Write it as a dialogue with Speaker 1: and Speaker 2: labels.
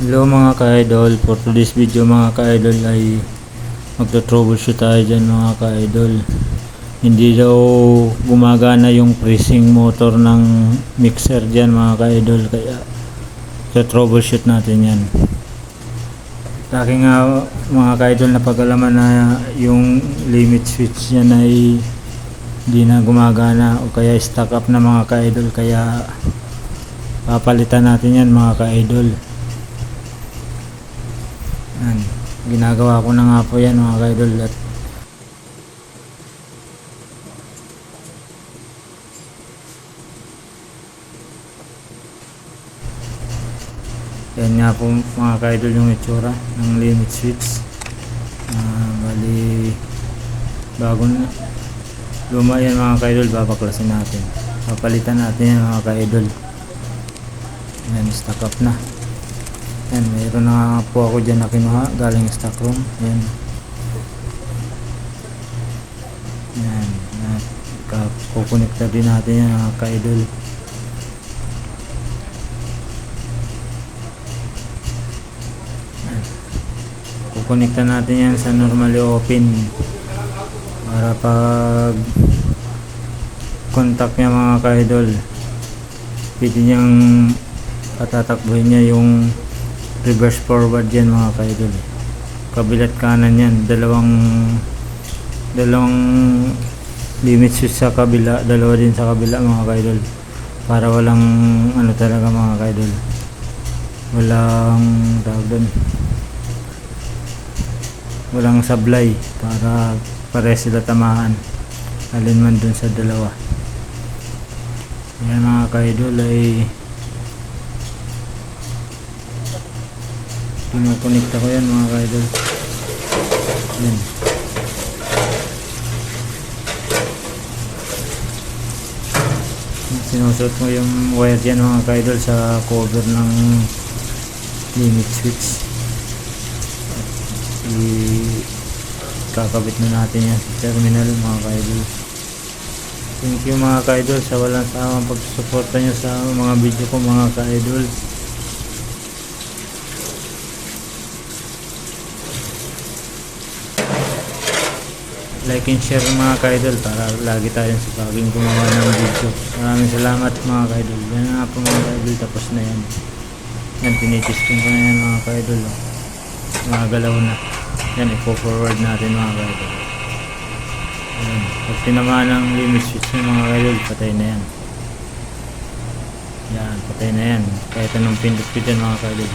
Speaker 1: Hello mga ka-idol, for today's video mga ka-idol ay magta-troubleshoot tayo dyan mga ka-idol. Hindi daw gumagana yung pressing motor ng mixer dyan mga ka-idol, kaya magta-troubleshoot natin yan. Aking nga mga ka-idol na pag-alaman na yung limit switch yan ay hindi na gumagana o kaya stuck up na mga ka-idol, kaya papalitan natin yan mga ka-idol. Yan. Ginagawa ko na nga po yan mga ka-idol. At yan nga po mga ka-idol yung itsura ng limit switch. Bali bago na luma yan mga ka-idol, babaklasin natin, papalitan natin yan mga ka-idol. Yan, stock up na. Yan, mayroon na po ako dyan na kinuha galing stock room. Yan. Yan. Kukonekta din natin yan mga ka-idol. Kukonekta natin yan sa normally open para pag contact niya mga ka-idol, pwede niyang patatakbuhin niya yung reverse forward yan mga ka-idol. Kabilat kanan yan, dalawang limit switch sa kabila, dalawa din sa kabila mga ka-idol, para walang ano talaga mga ka-idol, walang tawag doon, walang sablay, para pare sila tamaan alin man dun sa dalawa. Yan mga ka-idol ay pinukonekta ko yan mga ka-idol. Yan. Sinusot ko yung wire dyan mga ka-idol sa cover ng limit switch. Kakabit na natin yan sa terminal mga ka-idol. Thank you mga ka-idol sa walang sawang pagsusuporta nyo sa mga video ko mga ka-idol. Like and share mga ka-idol para lagi tayong sa paging gumawa ng video. Maraming salamat mga ka-idol. Yan nga po mga ka-idol, tapos na yan. Yan, tinitesting ko na yan mga ka-idol. Mga galaw na. Yan, ipo-forward natin mga ka-idol. Yan. Pag tinamaan ng limit switch ng mga ka-idol, patay na yan. Yan, patay na yan. Kahit anong pindot ko dyan mga ka-idol.